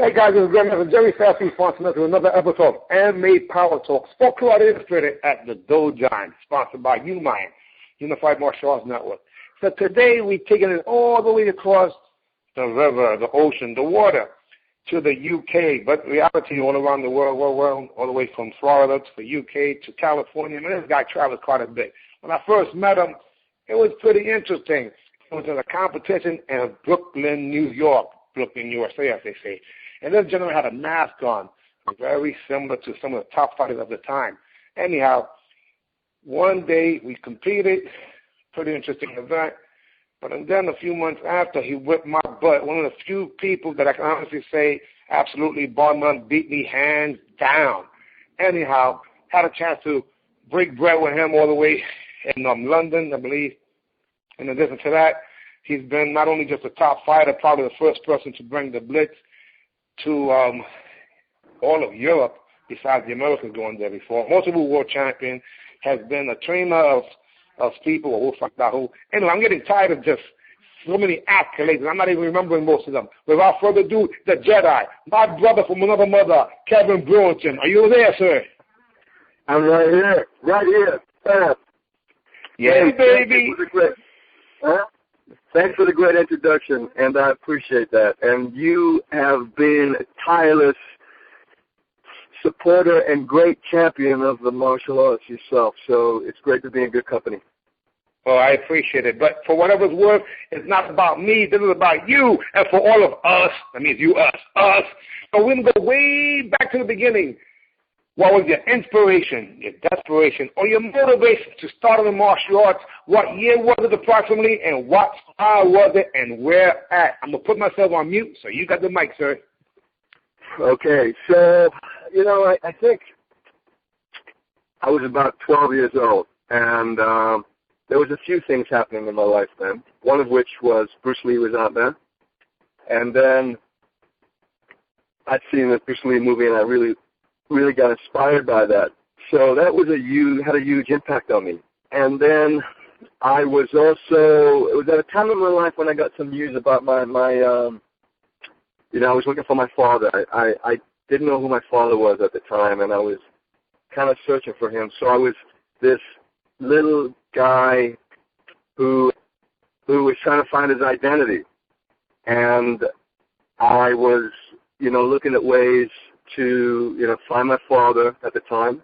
Hey guys, this is Grandmaster Jerry Sassy sponsoring to another episode of MMA Power Talk, spoke to our illustrated at the Dojine, sponsored by UMIND, Unified Martial Arts Network. So today we're taking it all the way across the river, the ocean, the water, to the UK, but reality all around the world, all the way from Florida to the UK to California. Man, this guy travels quite a bit. When I first met him, it was pretty interesting. It was in a competition in Brooklyn, New York, Brooklyn, USA, as they say. And this gentleman had a mask on, very similar to some of the top fighters of the time. Anyhow, one day we competed, pretty interesting event. But then a few months after, he whipped my butt. One of the few people that I can honestly say absolutely beat me hands down. Anyhow, had a chance to break bread with him all the way in London, I believe. In addition to that, he's been not only just a top fighter, probably the first person to bring the Blitz to all of Europe, besides the Americans going there before. Multiple world champion, has been a trainer of people, or we'll find out who. Anyway, I'm getting tired of just so many accolades, and I'm not even remembering most of them. Without further ado, the Jedi, my brother from another mother, Kevin Brewerton. Are you there, sir? I'm right here. Yeah, baby. Thanks for the great introduction, and I appreciate that. And you have been a tireless supporter and great champion of the martial arts yourself, so it's great to be in good company. Oh, I appreciate it. But for whatever it's worth, it's not about me. This is about you and for all of us. That means you, us. So we're going to go way back to the beginning. What was your inspiration, your desperation, or your motivation to start in the martial arts? What year was it approximately, and what style was it, and where at? I'm going to put myself on mute, so you got the mic, sir. Okay, so, I think I was about 12 years old, and there was a few things happening in my life then, one of which was Bruce Lee was out there, and then I'd seen the Bruce Lee movie, and I really got inspired by that. So that was had a huge impact on me. And then I was also, it was at a time in my life when I got some news about I was looking for my father. I didn't know who my father was at the time, and I was kind of searching for him. So I was this little guy who was trying to find his identity. And I was, looking at ways to, find my father at the time.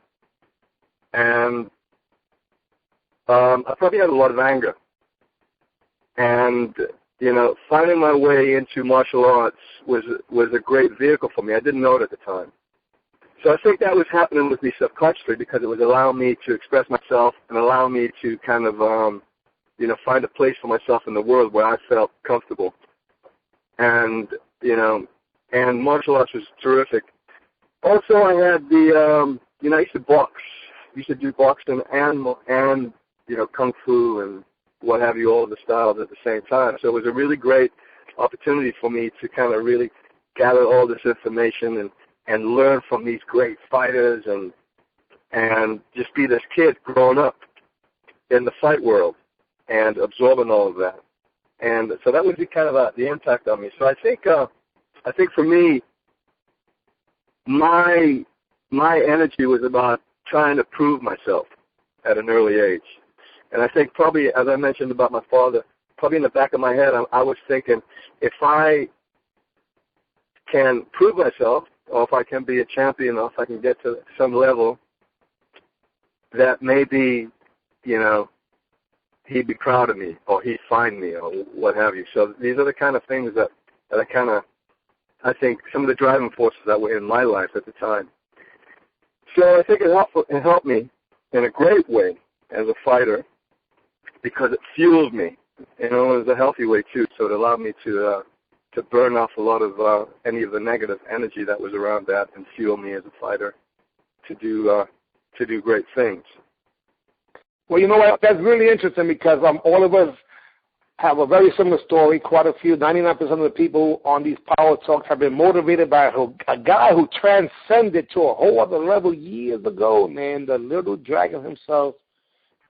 And I probably had a lot of anger. And, finding my way into martial arts was a great vehicle for me. I didn't know it at the time. So I think that was happening with me subconsciously because it was allowing me to express myself and allowing me to kind of, find a place for myself in the world where I felt comfortable. And, and martial arts was terrific. Also, I had I used to box. I used to do boxing and kung fu and what have you, all of the styles at the same time. So it was a really great opportunity for me to kind of really gather all this information and learn from these great fighters and just be this kid growing up in the fight world and absorbing all of that. And so that would be kind of the impact on me. So I think for me, my energy was about trying to prove myself at an early age. And I think probably, as I mentioned about my father, probably in the back of my head, I was thinking, if I can prove myself, or if I can be a champion, or if I can get to some level, that maybe, he'd be proud of me, or he'd find me, or what have you. So these are the kind of things that I think some of the driving forces that were in my life at the time. So I think it helped me in a great way as a fighter because it fueled me. It was a healthy way too. So it allowed me to burn off a lot of any of the negative energy that was around that and fuel me as a fighter to do great things. Well, you know what? That's really interesting because all of us have a very similar story. Quite a few, 99% of the people on these power talks have been motivated by a guy who transcended to a whole other level years ago, man, the little dragon himself,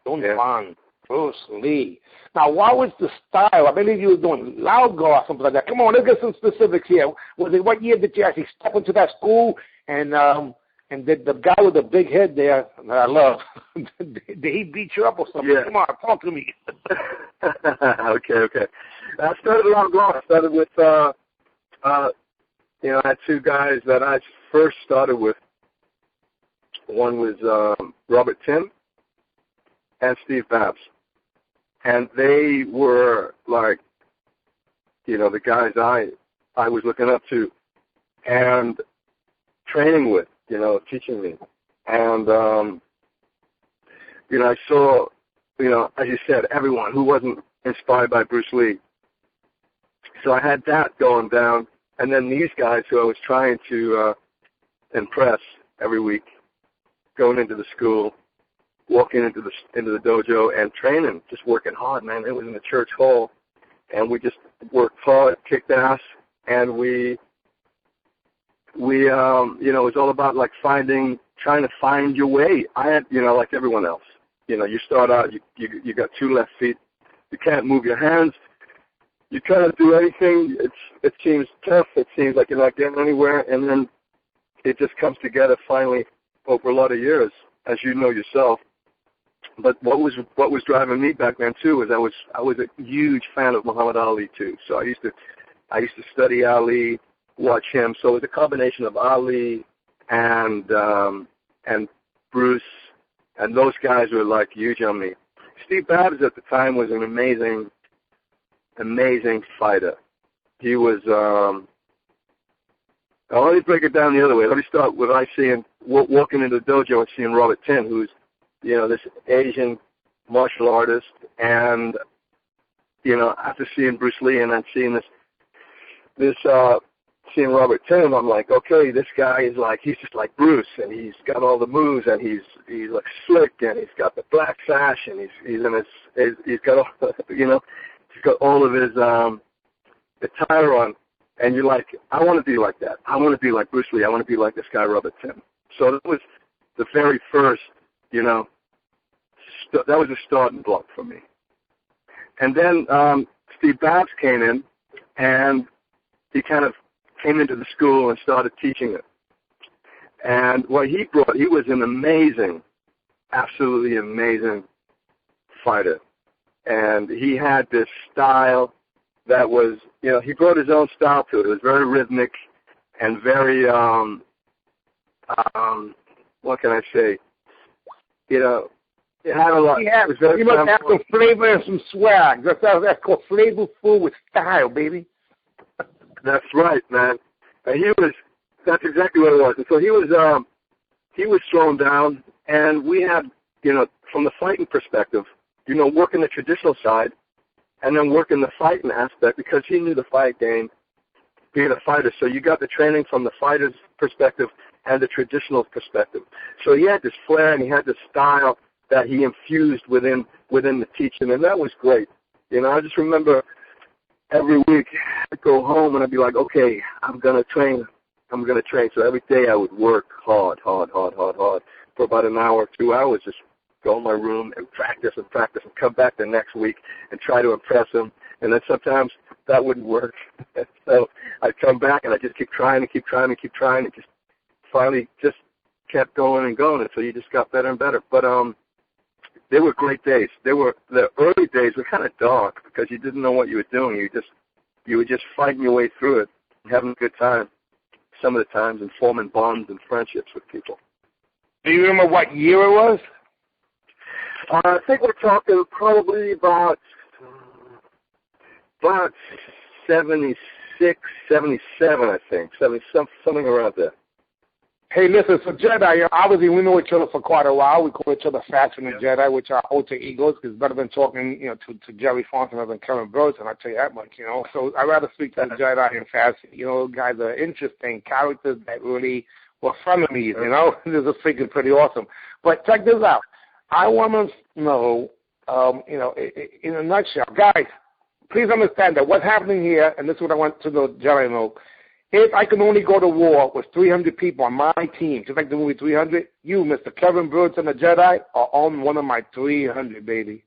Don Juan. Bruce Lee. Now, what was the style? I believe you were doing loud guard or something like that. Come on, let's get some specifics here. Was it what year did you actually step into that school? And did the guy with the big head there, that I love, did he beat you up or something? Yeah. Come on, talk to me. Okay. I started loud guard. I started with, I had two guys that I first started with. One was Robert Tim and Steve Babs. And they were like, the guys I was looking up to and training with, teaching me. And, I saw, as you said, everyone who wasn't inspired by Bruce Lee. So I had that going down. And then these guys who I was trying to impress every week, going into the school, walking into the dojo and training, just working hard, man. It was in the church hall, and we just worked hard, kicked ass, and we it was all about like trying to find your way. I had, like everyone else, you start out, you got two left feet, you can't move your hands, you can't do anything. It seems tough. It seems like you're not getting anywhere, and then it just comes together finally over a lot of years, as you know yourself. But what was driving me back then too was I was a huge fan of Muhammad Ali too. So I used to study Ali, watch him. So it was a combination of Ali and Bruce, and those guys were like huge on me. Steve Babs at the time was an amazing fighter. He was. Let me break it down the other way. Let me start with walking into the dojo and seeing Robert Tin, who's this Asian martial artist, and after seeing Bruce Lee and then seeing seeing Robert Tin, I'm like, okay, this guy is like, he's just like Bruce, and he's got all the moves, and he looks slick, and he's got the black sash, and he's got all he's got all of his attire on, and you're like, I want to be like that. I want to be like Bruce Lee. I want to be like this guy Robert Tin. So that was the very first. That was a starting block for me. And then Steve Babs came in, and he kind of came into the school and started teaching it. And what he brought, he was an amazing, absolutely amazing fighter. And he had this style that was, he brought his own style to it. It was very rhythmic and very, what can I say? It had a lot. You must have some flavor and some swag. That's called flavorful with style, baby. That's right, man. And that's exactly what it was. And so he was thrown down, and we had, from the fighting perspective, working the traditional side, and then working the fighting aspect, because he knew the fight game, being a fighter. So you got the training from the fighter's perspective and the traditional perspective. So he had this flair and he had this style that he infused within the teaching, and that was great. I just remember every week I'd go home and I'd be like, okay, I'm gonna train. So every day I would work hard for about an hour, 2 hours, just go in my room and practice and come back the next week and try to impress him. And then sometimes that wouldn't work. So I'd come back and I'd just keep trying and just finally just kept going and going until you just got better and better. But they were great days. The early days were kind of dark because you didn't know what you were doing. You were just fighting your way through it, having a good time some of the times, and forming bonds and friendships with people. Do you remember what year it was? I think we're talking probably about 76, 77, I think, something around there. Hey, listen, so Jedi, obviously we know each other for quite a while. We call each other Faction and Jedi, which are alter egos, because better than talking, to Jerry Fontenot than Kevin Brewerton, I'll tell you that much, So I'd rather speak to the Jedi and Faction. Guys are interesting characters that really were frenemies, This is freaking pretty awesome. But check this out. I want to know, in a nutshell, guys, please understand that what's happening here, and this is what I want to know, Jedi know, if I can only go to war with 300 people on my team, just like the movie 300, you, Mr. Kevin Brewerton, the Jedi, are on one of my 300, baby.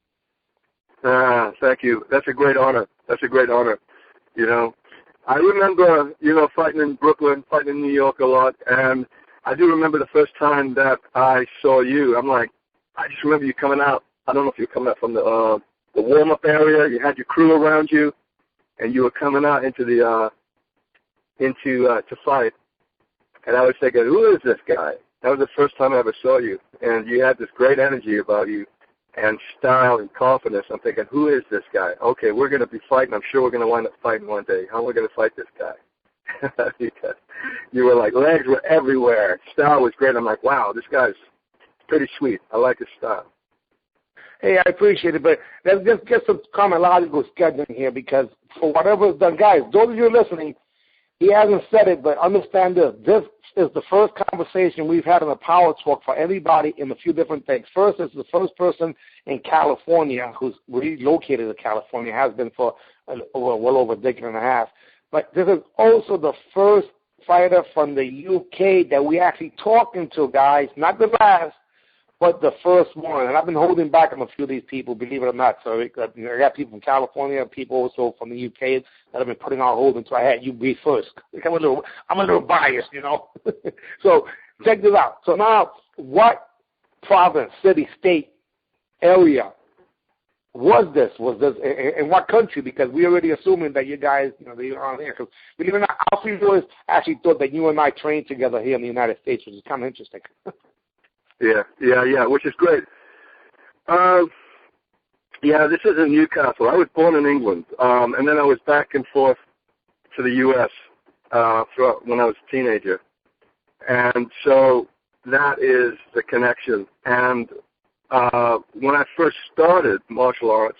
Thank you. That's a great honor. That's a great honor. You know, I remember, fighting in Brooklyn, fighting in New York a lot, and I do remember the first time that I saw you. I just remember you coming out. I don't know if you were coming out from the warm-up area. You had your crew around you, and you were coming out into the to fight. And I was thinking, who is this guy? That was the first time I ever saw you, and you had this great energy about you, and style and confidence. I'm thinking, who is this guy? Okay, we're going to be fighting. I'm sure we're going to wind up fighting one day. How are we going to fight this guy? Because you were like, legs were everywhere. Style was great. I'm like, wow, this guy's pretty sweet. I like his style. Hey, I appreciate it, but let's just get some chronological scheduling here, because for whatever's done, guys, those of you listening, he hasn't said it, but understand this. This is the first conversation we've had on the Power Talk for anybody in a few different things. First, it's the first person in California who's relocated to California, has been for well over a decade and a half. But this is also the first fighter from the UK that we actually talking to, guys, not the last, but the first one. And I've been holding back on a few of these people, believe it or not. So I got people from California, people also from the UK that have been putting on hold until I had you be first. I'm a little biased, So check this out. So now, what province, city, state, area was this? Was this in what country? Because we're already assuming that you guys, that you're on here. Because believe it or not, our viewers actually thought that you and I trained together here in the United States, which is kind of interesting. Yeah, which is great. This is in Newcastle. I was born in England, and then I was back and forth to the U.S. When I was a teenager. And so that is the connection. And when I first started martial arts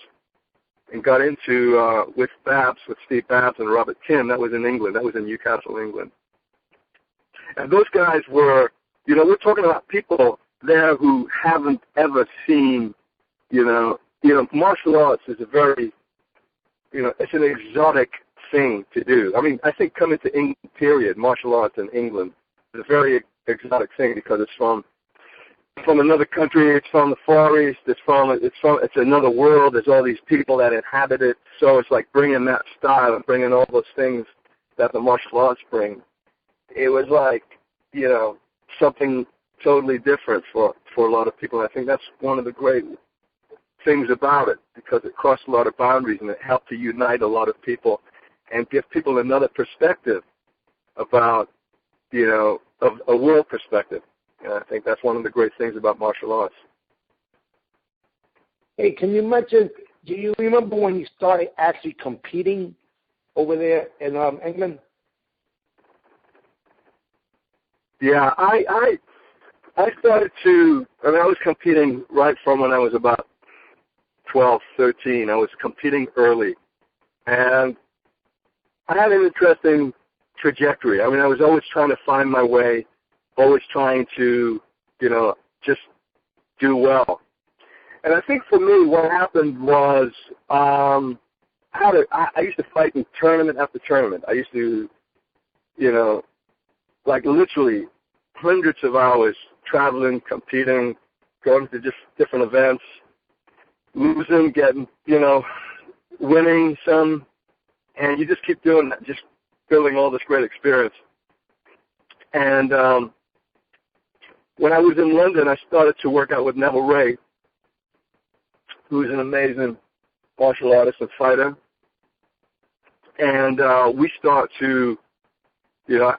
and got into with Steve Babs and Robert Kim, that was in England. That was in Newcastle, England. And those guys were, we're talking about people there who haven't ever seen, martial arts is a very, it's an exotic thing to do. I mean, I think coming to England, period, martial arts in England is a very exotic thing because it's from another country, it's from the Far East, it's another world. There's all these people that inhabit it. So it's like bringing that style and bringing all those things that the martial arts bring. It was like, something totally different for a lot of people. I think that's one of the great things about it, because it crossed a lot of boundaries and it helped to unite a lot of people and give people another perspective about, a world perspective. And I think that's one of the great things about martial arts. Hey, can you mention, do you remember when you started actually competing over there in England? Yeah, I started to, I was competing right from when I was about 12, 13. I was competing early. And I had an interesting trajectory. I was always trying to find my way, always trying to, just do well. And I think for me, what happened was I used to fight in tournament after tournament. I used to, literally hundreds of hours traveling, competing, going to just different events, losing, getting, winning some, and you just keep doing that, just building all this great experience. And when I was in London, I started to work out with Neville Ray, who's an amazing martial artist and fighter. And we start to,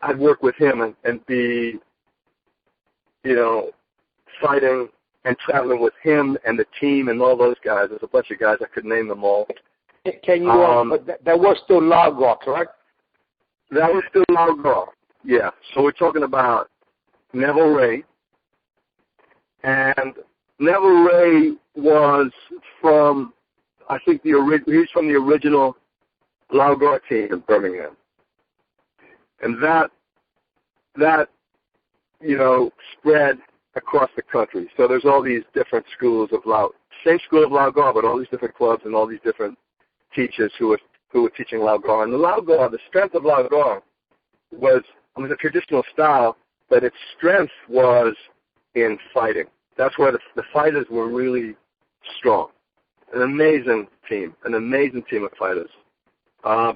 I'd work with him and be, fighting and traveling with him and the team and all those guys. There's a bunch of guys, I could name them all. Can you, but that was still Lagar, correct? That was still Lagar, yeah. So we're talking about Neville Ray. And Neville Ray was from, I think he's from the original Lagar team in Birmingham. And that spread across the country. So there's all these different schools of same school of Lagar, but all these different clubs and all these different teachers who were teaching Lagar. And the strength of Lagar was a traditional style, but its strength was in fighting. That's where the fighters were really strong. an amazing team of fighters.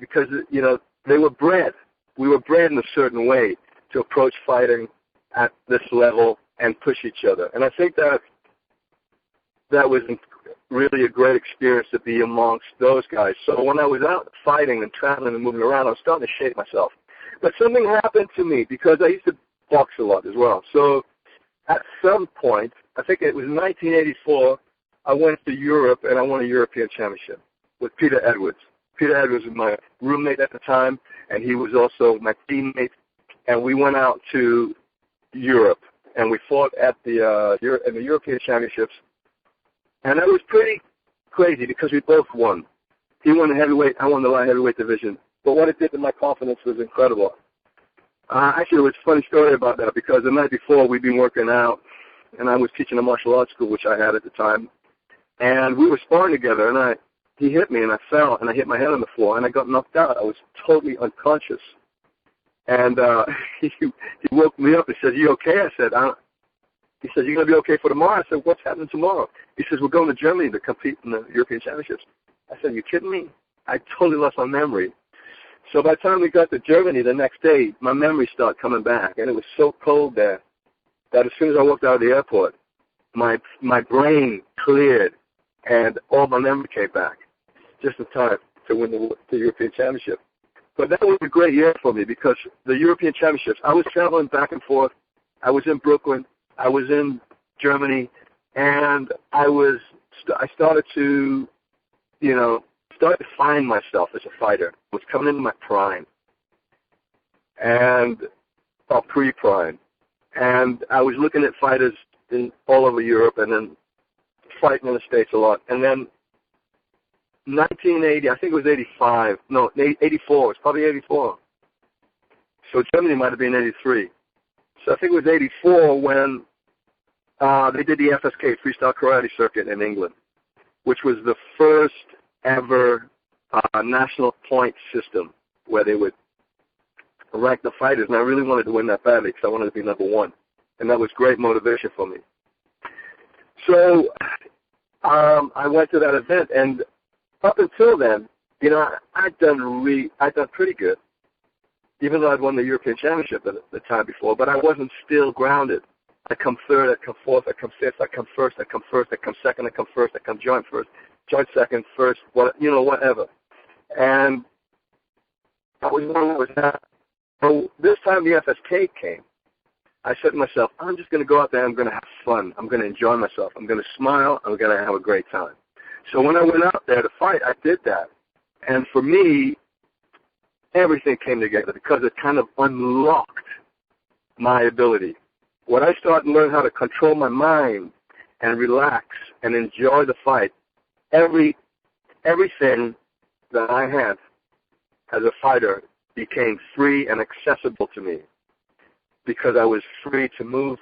Because, you know, they were bred. We were bred in a certain way to approach fighting at this level and push each other. And I think that was really a great experience to be amongst those guys. So when I was out fighting and traveling and moving around, I was starting to shape myself. But something happened to me because I used to box a lot as well. So at some point, I think it was 1984, I went to Europe and I won a European championship with Peter Edwards. Peter Edwards was my roommate at the time, and he was also my teammate. And we went out to Europe, and we fought at the European Championships. And that was pretty crazy because we both won. He won the heavyweight, I won the light heavyweight division. But what it did to my confidence was incredible. Actually, it was a funny story about that because the night before we'd been working out, and I was teaching a martial arts school, which I had at the time. And we were sparring together, and he hit me, and I fell, and I hit my head on the floor, and I got knocked out. I was totally unconscious. And he woke me up and said, "You okay?" I said, he said, "You going to be okay for tomorrow?" I said, "What's happening tomorrow?" He says, "We're going to Germany to compete in the European Championships." I said, "You kidding me?" I totally lost my memory. So by the time we got to Germany the next day, my memory started coming back, and it was so cold there that as soon as I walked out of the airport, my brain cleared, and all my memory came back just in time to win the European Championship. But that was a great year for me because the European Championships, I was traveling back and forth. I was in Brooklyn. I was in Germany, and I started to, find myself as a fighter. I was coming into my prime, pre-prime, and I was looking at fighters all over Europe, and then fighting in the States a lot. And then 1980, I think it was 85. No, 84. It's probably 84. So Germany might have been 83. So I think it was 84 when they did the FSK, Freestyle Karate Circuit in England, which was the first ever national point system where they would rank the fighters. And I really wanted to win that badly because I wanted to be number one. And that was great motivation for me. So I went to that event, and up until then, I'd done pretty good, even though I'd won the European Championship the time before, but I wasn't still grounded. I come third, I come fourth, I come fifth, I come first, I come first, I come second, I come first, I come joint first, joint second, first, whatever. And I was one that was that. So this time the FSK came. I said to myself, I'm just going to go out there, I'm going to have fun, I'm going to enjoy myself, I'm going to smile, I'm going to have a great time. So when I went out there to fight, I did that. And for me, everything came together because it kind of unlocked my ability. When I started to learn how to control my mind and relax and enjoy the fight, everything that I had as a fighter became free and accessible to me because I was free to move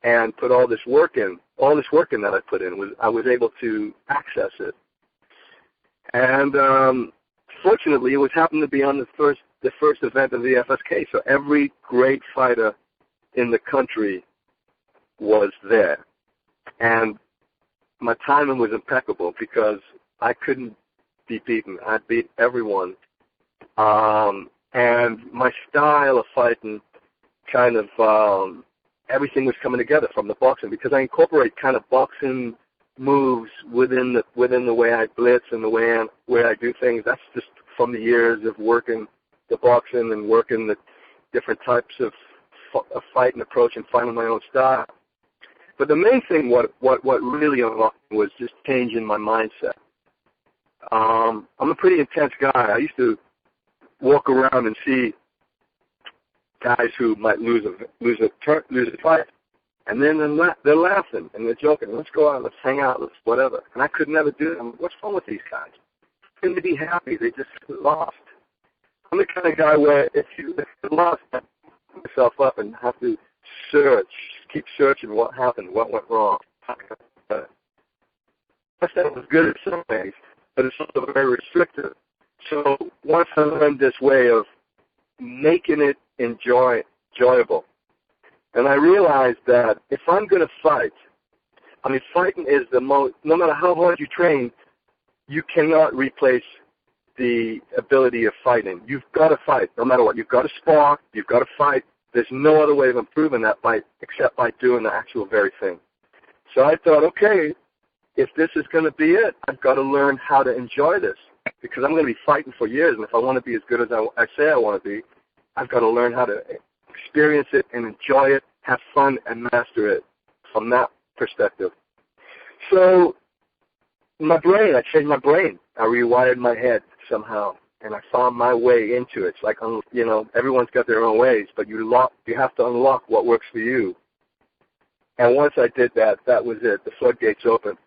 and put all this work in. All this work in that I put in, I was able to access it. And fortunately, it was happened to be on the first event of the FSK, so every great fighter in the country was there. And my timing was impeccable because I couldn't be beaten. I beat everyone. And my style of fighting kind of, everything was coming together from the boxing because I incorporate kind of boxing moves within the way I blitz and the way I do things. That's just from the years of working the boxing and working the different types of fight and approach and finding my own style. But the main thing, what really unlocked me was just changing my mindset. I'm a pretty intense guy. I used to walk around and see guys who might lose a fight, and then they're laughing and they're joking. Let's go out, let's hang out, let's whatever. And I could never do it. What's wrong with these guys? They seem to be happy. They just lost. I'm the kind of guy where if you lost, I pick myself up and have to keep searching what happened, what went wrong. I said it was good in some ways, but it's also very restrictive. So once I learned this way of making it enjoyable, and I realized that if I'm going to fight, fighting is the most, no matter how hard you train, you cannot replace the ability of fighting. You've got to fight, no matter what. You've got to spar. You've got to fight. There's no other way of improving that fight except by doing the actual very thing. So I thought, okay, if this is going to be it, I've got to learn how to enjoy this, because I'm going to be fighting for years, and if I want to be as good as I say I want to be, I've got to learn how to experience it and enjoy it, have fun, and master it from that perspective. So I changed my brain. I rewired my head somehow, and I found my way into it. It's like, everyone's got their own ways, but you have to unlock what works for you. And once I did that, that was it. The floodgates opened.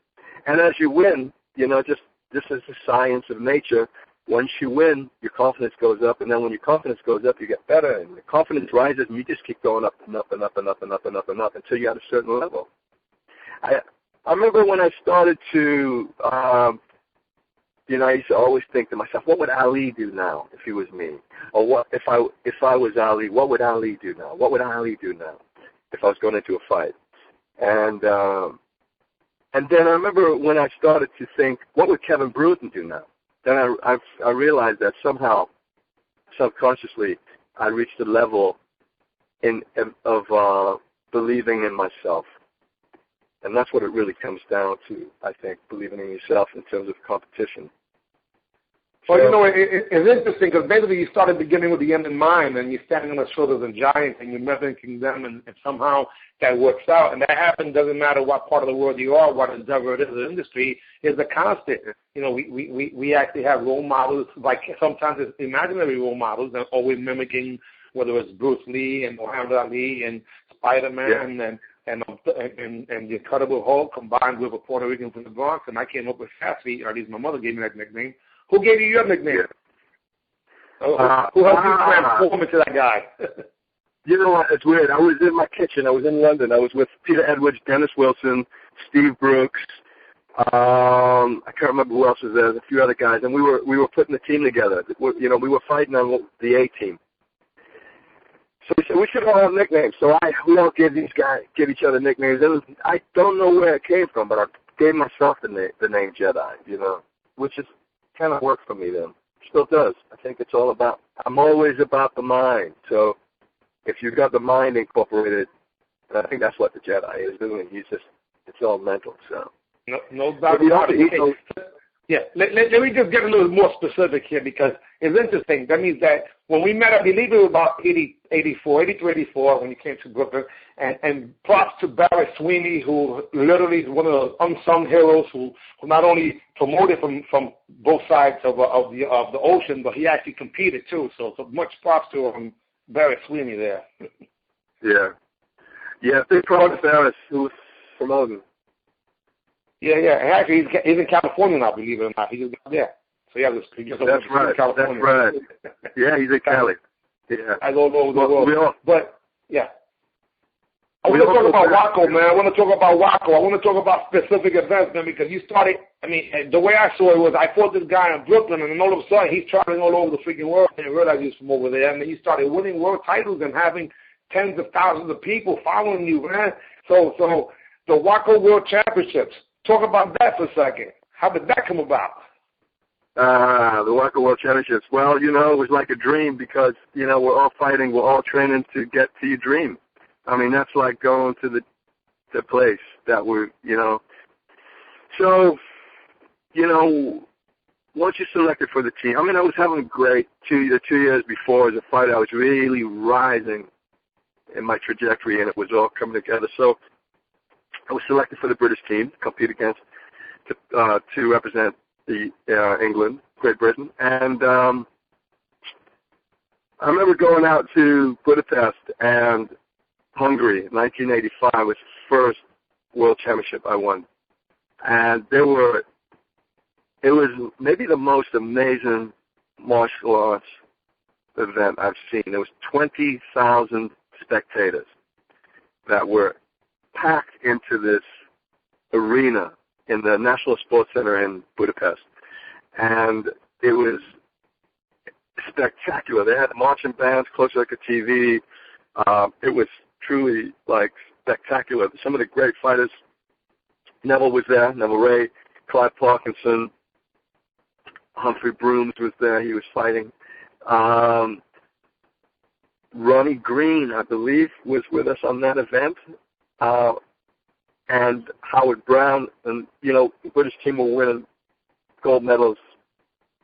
And as you win, just this is the science of nature. Once you win, your confidence goes up, and then when your confidence goes up, you get better, and your confidence rises, and you just keep going up and up and up and up and up and up and up until you're at a certain level. I remember when I started to, I used to always think to myself, what would Ali do now if he was me? Or what if I was Ali, what would Ali do now? What would Ali do now if I was going into a fight? And then I remember when I started to think, what would Kevin Brewerton do now? Then I realized that somehow, subconsciously, I reached a level of believing in myself. And that's what it really comes down to, I think, believing in yourself in terms of competition. Well, it's interesting because basically you started beginning with the end in mind, and you're standing on the shoulders of giants, and you're mimicking them, and somehow that works out. And that happens, doesn't matter what part of the world you are, what endeavor it is, the industry is a constant. We actually have role models, like sometimes it's imaginary role models, or we're mimicking, whether it's Bruce Lee and Muhammad Ali and Spider-Man and the Incredible Hulk combined with a Puerto Rican from the Bronx, and I came up with Fast Feet, or at least my mother gave me that nickname. Who gave you your nickname? Who helped you transform into that guy? You know what? It's weird. I was in my kitchen. I was in London. I was with Peter Edwards, Dennis Wilson, Steve Brooks. I can't remember who else was there. There's a few other guys, and we were putting the team together. We were fighting on the A team. So we said we should all have nicknames. So we all give each other nicknames. I don't know where it came from, but I gave myself the name Jedi. Which is kind of worked for me then. Still does. I think it's all about, I'm always about the mind. So if you've got the mind incorporated, I think that's what the Jedi is doing. It's all mental. So no doubt about it. Yeah, let me just get a little more specific here, because it's interesting. That means that when we met, I believe it was about 83-84, when you came to Brooklyn, and props to Barry Sweeney, who literally is one of those unsung heroes who not only promoted from both sides of the ocean, but he actually competed too. So much props to Barry Sweeney there. Yeah, big props to Barry, who was promoting. Yeah. Actually, he's in California now, believe it or not. He just got there. So that's right. California. That's right. Yeah, he's in Cali. Yeah. I go all over the world. But yeah. I want to talk about Waco, man. I want to talk about Waco. I want to talk about specific events, man, because you started, the way I saw it was I fought this guy in Brooklyn, and then all of a sudden he's traveling all over the freaking world, and I realized he was from over there, and then you started winning world titles and having tens of thousands of people following you, man. So the Waco World Championships, talk about that for a second. How did that come about? The Waco World Championships. Well, it was like a dream because, we're all fighting, we're all training to get to your dream. That's like going to the place that we're, So, once you're selected for the team, I was having a great 2 years before as a fighter. I was really rising in my trajectory, and it was all coming together. So I was selected for the British team to compete against, to represent England, Great Britain. And I remember going out to Budapest and Hungary in 1985 was the first world championship I won. And it was maybe the most amazing martial arts event I've seen. There was 20,000 spectators that were packed into this arena in the National Sports Center in Budapest. And it was spectacular. They had marching bands close like a TV. It was truly spectacular. Some of the great fighters. Neville was there, Neville Ray, Clive Parkinson, Humphrey Brooms was there. He was fighting. Ronnie Green, I believe, was with us on that event. And Howard Brown. And, the British team were winning gold medals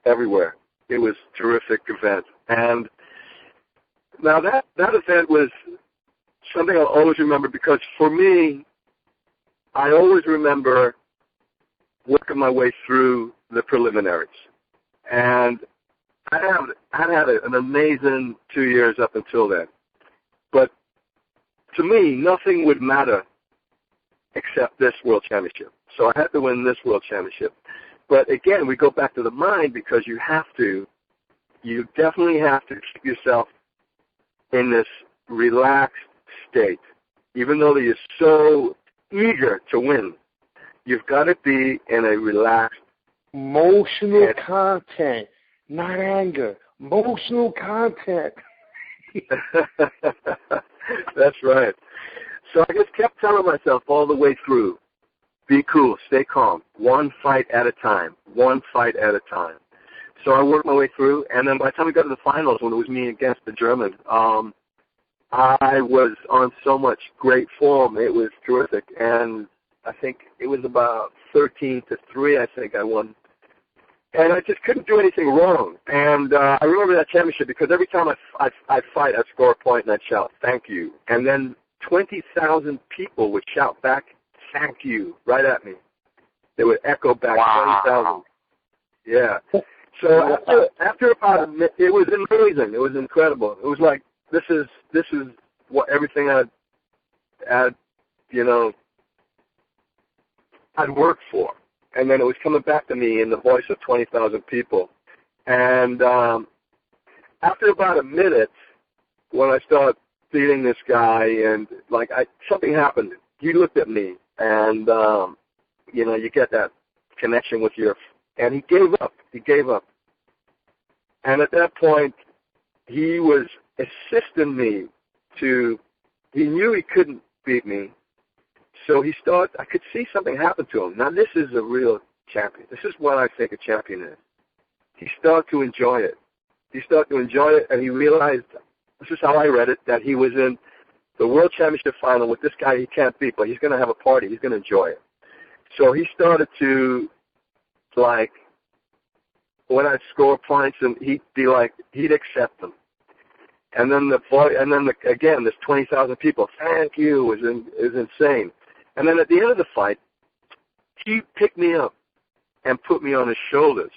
everywhere. It was a terrific event. And now that event was something I'll always remember, because for me, I always remember working my way through the preliminaries. And I had an amazing 2 years up until then. But to me, nothing would matter except this World Championship. So I had to win this World Championship. But again, we go back to the mind, because you definitely have to keep yourself in this relaxed state. Even though you're so eager to win, you've got to be in a relaxed emotional content, not anger. Emotional content. That's right. So I just kept telling myself all the way through, be cool, stay calm, one fight at a time, one fight at a time. So I worked my way through, and then by the time we got to the finals, when it was me against the German, I was on so much great form. It was terrific, and I think it was about 13-3, I think I won. And I just couldn't do anything wrong. And I remember that championship, because every time I'd fight, I'd score a point and I'd shout, thank you. And then 20,000 people would shout back, thank you, right at me. They would echo back, wow. 20,000. Yeah. So after about a minute, it was amazing. It was incredible. It was like, this is what everything I'd worked for. And then it was coming back to me in the voice of 20,000 people. And after about a minute, when I started beating this guy, and something happened. He looked at me, and you get that connection with and he gave up. He gave up. And at that point, he was assisting me he knew he couldn't beat me. So I could see something happen to him. Now, this is a real champion. This is what I think a champion is. He started to enjoy it. And he realized, this is how I read it, that he was in the World Championship final with this guy he can't beat, but he's going to have a party. He's going to enjoy it. So he started to, when I'd score points, and he'd accept them. And then again, there's 20,000 people. Thank you is insane. And then at the end of the fight, he picked me up and put me on his shoulders.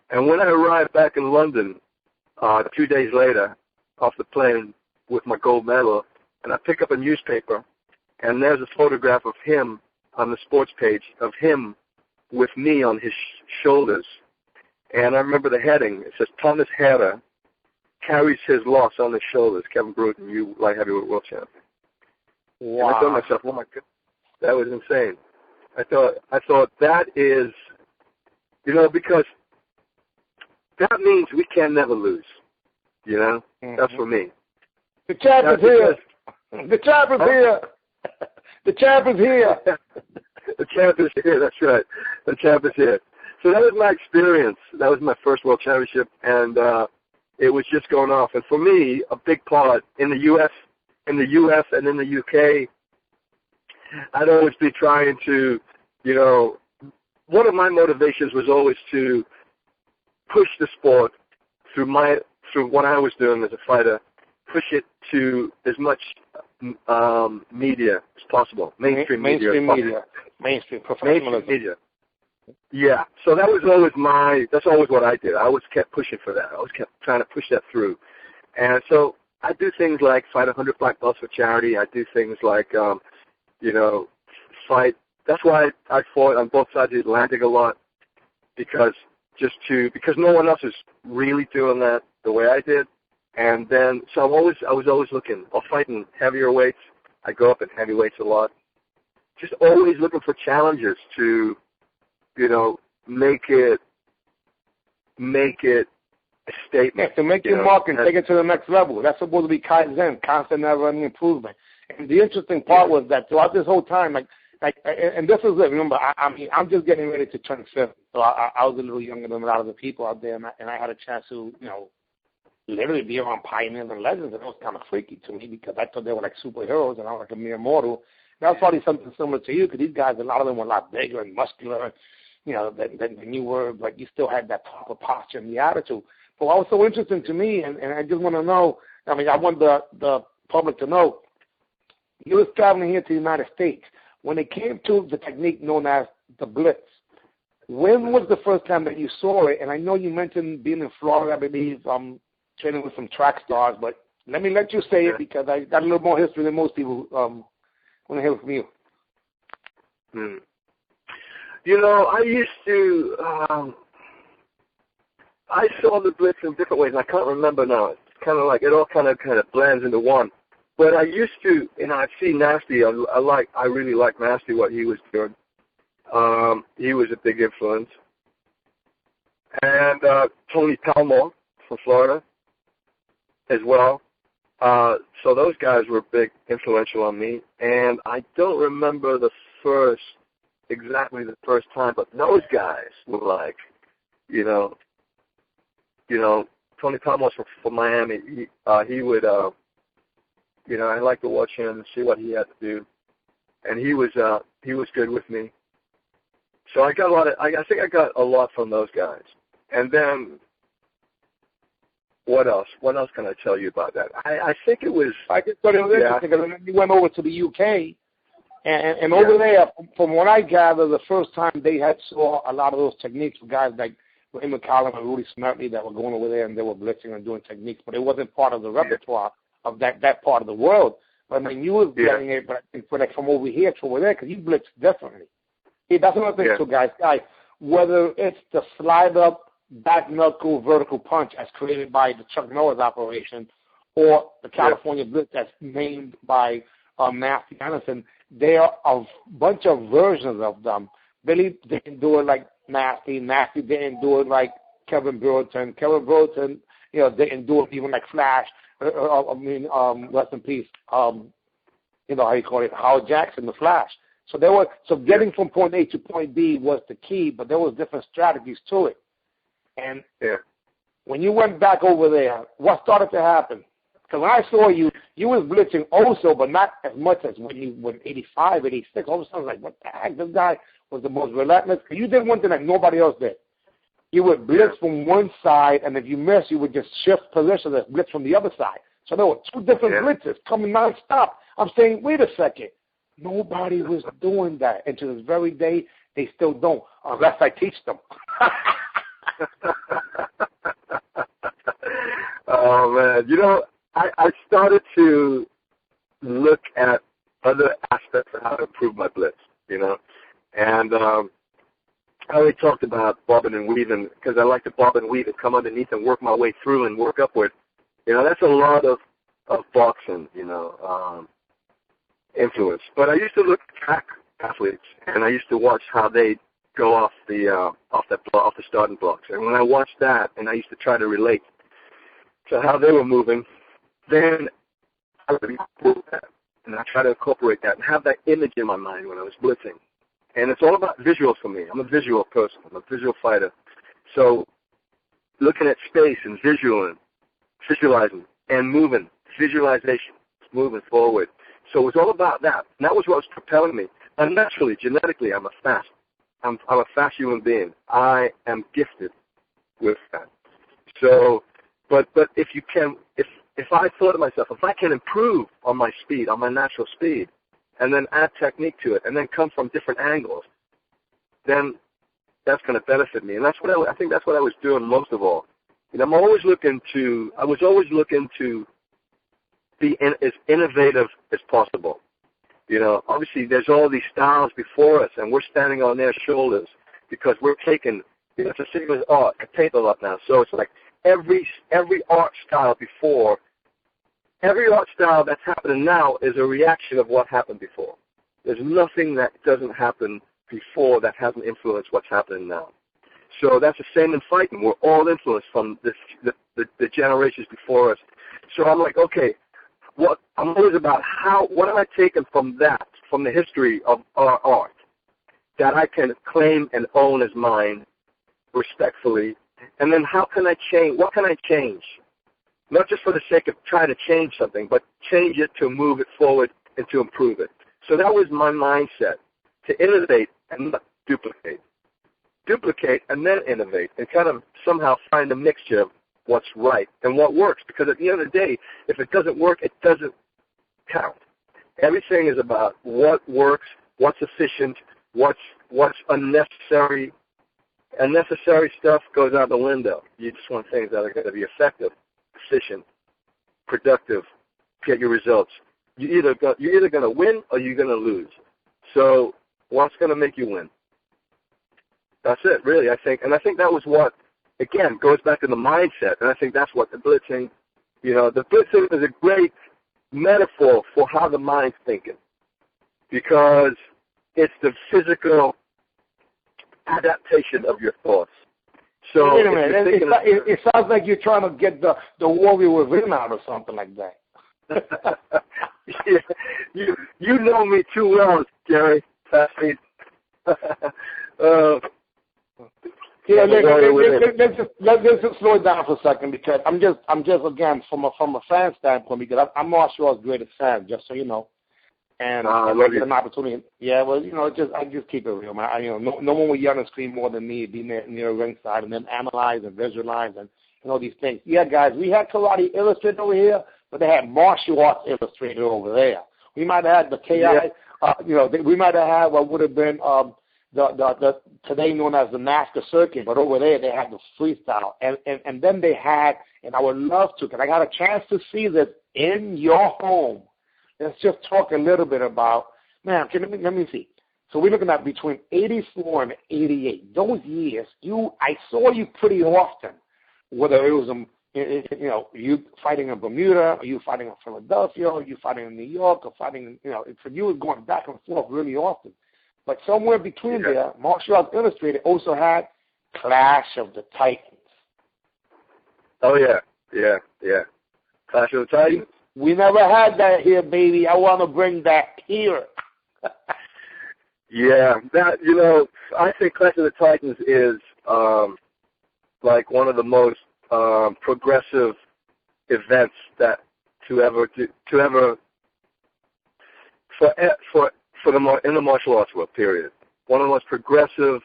And when I arrived back in London 2 days later, off the plane with my gold medal, and I pick up a newspaper, and there's a photograph of him on the sports page, of him with me on his shoulders. And I remember the heading. It says, Thomas Herter carries his loss on his shoulders. Kevin Brewerton, you light heavyweight world champion. Wow. And I thought to myself, oh my God, that was insane. I thought that is, because that means we can never lose. Mm-hmm. That's for me. The champ is here. The champ is here. The champ is here. The champ is here. That's right. The champ is here. So that was my experience. That was my first world championship, and it was just going off. And for me, a big part in the U.S. and in the U.K., I'd always be trying to, one of my motivations was always to push the sport through what I was doing as a fighter, push it to as much media as possible, mainstream media, professionalism. Mainstream media. Yeah, so that was always that's always what I did. I always kept pushing for that. I always kept trying to push that through. And so I do things like fight 100 black belts for charity. I do things like, fight. That's why I fought on both sides of the Atlantic a lot, because no one else is really doing that the way I did. And then, so I was always looking. I'll fight in heavier weights. I go up in heavyweights a lot. Just always looking for challenges to, make it a statement. Yeah, to make your mark and take it to the next level. That's supposed to be Kaizen, constant never-ending improvement. And the interesting part was that throughout this whole time, and this is it. Remember, I'm just getting ready to turn 50. So I was a little younger than a lot of the people out there, and I had a chance to, literally be around pioneers and legends, and it was kind of freaky to me because I thought they were like superheroes, and I was like a mere mortal. And that was probably something similar to you, because these guys, a lot of them were a lot bigger and muscular, than you were, but you still had that proper posture and the attitude. But what was so interesting to me, and I just want to know, I want the public to know, you was traveling here to the United States. When it came to the technique known as the Blitz, when was the first time that you saw it? And I know you mentioned being in Florida, I believe, training with some track stars, but let me let you say it because I got a little more history than most people want to hear from you. I used to, I saw the Blitz in different ways, and I can't remember now. It's kind of like, it all kind of blends into one. But I used to, I'd see Nasty. I really like Nasty, what he was doing. He was a big influence. And Tony Palmore from Florida as well. So those guys were big, influential on me. And I don't remember exactly the first time, but those guys were like, Tony Palmore from Miami. He would, I like to watch him and see what he had to do. And he was good with me. So I got I think I got a lot from those guys. And then, what else? What else can I tell you about that? I think it was... I just thought it was interesting, because you went over to the UK, and over there, from what I gather, the first time they had saw a lot of those techniques with guys like Ray McCallum and Rudy Smartley that were going over there, and they were blitzing and doing techniques, but it wasn't part of the repertoire of that part of the world. But you was getting it, but I think from over here to over there, because you blitz differently. See, that's another thing too, guys. Whether it's the slide up, back knuckle, vertical punch as created by the Chuck Norris operation, or the California Blitz that's named by Matthew Anderson, there are a bunch of versions of them. Billy didn't do it like Nasty. Nasty didn't do it like Kevin Brewerton. Kevin Brewerton, didn't do it even like Flash. Rest in peace. How you call it, Howard Jackson, the Flash. So getting from point A to point B was the key, but there was different strategies to it. And when you went back over there, what started to happen? Because when I saw you was blitzing also, but not as much as when you were 85, 86. All of a sudden, I was like, what the heck? This guy was the most relentless. You did one thing like nobody else did. You would blitz from one side, and if you miss, you would just shift position and blitz from the other side. So there were two different blitzes coming nonstop. I'm saying, wait a second. Nobody was doing that. And to this very day, they still don't, unless I teach them. Oh, man. I started to look at other aspects of how to improve my blitz, And I already talked about bobbing and weaving, because I like to bob and weave and come underneath and work my way through and work upward. That's a lot of boxing, influence. But I used to look at track athletes, and I used to watch how they go off the starting blocks. And when I watched that, and I used to try to relate to how they were moving, then I would incorporate that, and I try to incorporate that and have that image in my mind when I was blitzing. And it's all about visuals for me. I'm a visual person. I'm a visual fighter. So looking at space and visualizing and moving, visualization, moving forward. So it was all about that. And that was what was propelling me. And naturally, genetically, I'm a fast human being. I am gifted with that. So, but if I thought to myself, if I can improve on my speed, on my natural speed, and then add technique to it, and then come from different angles, then that's going to benefit me. And that's what I think that's what I was doing most of all. I was always looking to be as innovative as possible. Obviously there's all these styles before us, and we're standing on their shoulders because we're taking, it's a single art. I paint a lot now, so it's like every art style before, every art style that's happening now is a reaction of what happened before. There's nothing that doesn't happen before that hasn't influenced what's happening now. So that's the same in fighting. We're all influenced from the generations before us. So I'm like, okay, I'm always about what am I taking from that, from the history of our art, that I can claim and own as mine, respectfully, and then how can I change? What can I change? Not just for the sake of trying to change something, but change it to move it forward and to improve it. So that was my mindset, to innovate and not duplicate. Duplicate and then innovate, and kind of somehow find a mixture of what's right and what works. Because at the end of the day, if it doesn't work, it doesn't count. Everything is about what works, what's efficient, what's unnecessary. Unnecessary stuff goes out the window. You just want things that are going to be effective, efficient, productive, get your results. You're either going to win or you're going to lose. So what's going to make you win? That's it, really, I think. And I think that was what, again, goes back to the mindset. And I think that's what the blitzing, the blitzing is a great metaphor for how the mind's thinking. Because it's the physical adaptation of your thoughts. So wait a minute. It sounds like you're trying to get the warrior within out or something like that. Yeah, you know me too well, Gary. Let's just slow it down for a second, because I'm just again from a fan standpoint, because I'm Martial Arts' greatest fan, just so you know. And I get an opportunity. Yeah, well, I just keep it real, man. No one would yell and scream more than me, be near ringside, and then analyze and visualize and all these things. Yeah, guys, we had Karate Illustrated over here, but they had Martial Arts Illustrated over there. We might have had the KI, we might have had what would have been the today known as the Master Circuit, but over there they had the freestyle, and then they had, and I would love to, because I got a chance to see this in your home. Let's just talk a little bit about, man, let me see. So we're looking at between 84 and 88. Those years, I saw you pretty often, whether it was, you fighting in Bermuda, or you fighting in Philadelphia, or you fighting in New York, or fighting, for you was going back and forth really often. But somewhere between there, Martial Arts Illustrated also had Clash of the Titans. Oh, yeah. Clash of the Titans. We never had that here, baby. I want to bring that here. Yeah, that, I think Clash of the Titans is like one of the most progressive events that in the martial arts world, period. One of the most progressive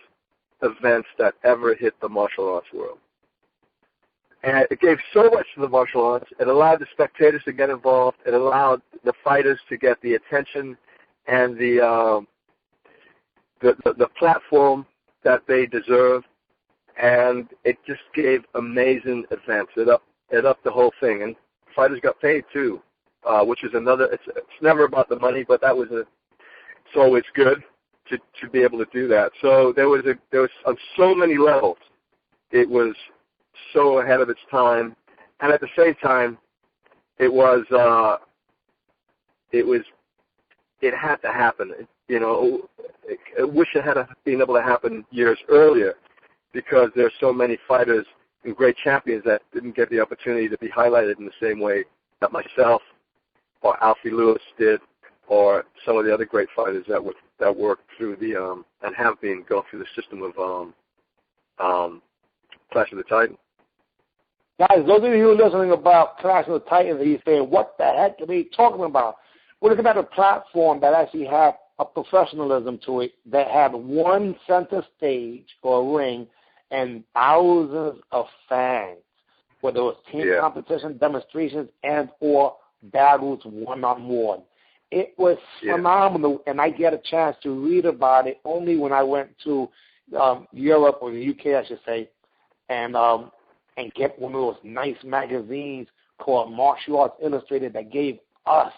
events that ever hit the martial arts world. And it gave so much to the martial arts. It allowed the spectators to get involved. It allowed the fighters to get the attention and the platform that they deserve. And it just gave amazing events. It upped the whole thing. And fighters got paid too, which is another. It's never about the money, but it's always good to be able to do that. So there was on so many levels. It was so ahead of its time, and at the same time, it had to happen. I wish it had been able to happen years earlier, because there's so many fighters and great champions that didn't get the opportunity to be highlighted in the same way that myself or Alfie Lewis did, or some of the other great fighters that worked through and have been going through the system of Clash of the Titans. Guys, those of you listening about Clash of the Titans, you're saying, what the heck are they talking about? We're looking at a platform that actually had a professionalism to it, that had one center stage or ring and thousands of fans, whether it was team competition, demonstrations, and or battles one-on-one. It was phenomenal, and I get a chance to read about it only when I went to Europe, or the UK, I should say, and get one of those nice magazines called Martial Arts Illustrated that gave us,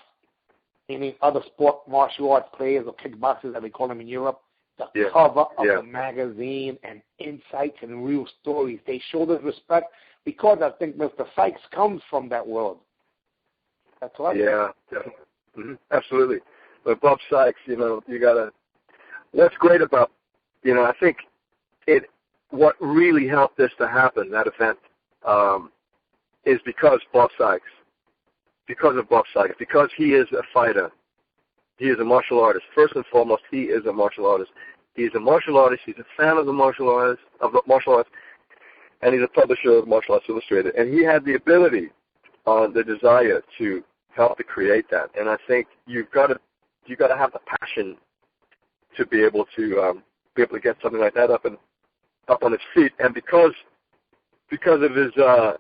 any other sport martial arts players or kickboxers, as they call them in Europe, the cover of the magazine and insights and real stories. They showed us respect because I think Mr. Sykes comes from that world. That's right. Yeah, definitely. Mm-hmm. Absolutely. But Bob Sykes, what's great about, I think what really helped this to happen, that event, is because of Bob Sykes, because he is a fighter. He is a martial artist. First and foremost, he is a martial artist. He's a martial artist. He's a fan of the martial arts, and he's a publisher of Martial Arts Illustrated. And he had the ability, the desire to help to create that. And I think you've got to have the passion to be able to get something like that up on its feet. And because of his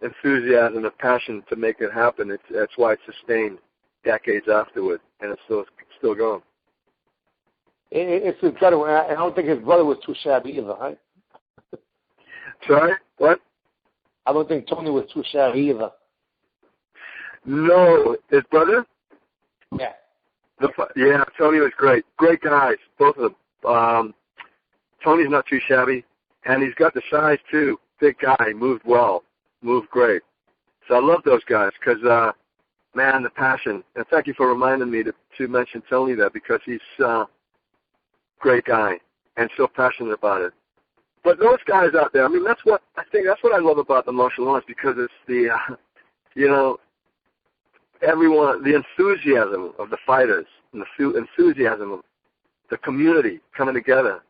enthusiasm and passion to make it happen, that's why it's sustained decades afterward, and it's still going. It's incredible. I don't think his brother was too shabby either, right? Sorry? What? I don't think Tony was too shabby either. No. His brother? Yeah. Yeah, Tony was great. Great guys, both of them. Tony's not too shabby, and he's got the size, too. Big guy, moved well, moved great. So I love those guys because, man, the passion. And thank you for reminding me to mention Tony there, because he's great guy and so passionate about it. But those guys out there, I mean, that's what I love about the martial arts, because it's the, everyone, the enthusiasm of the fighters, and the enthusiasm of the community coming together,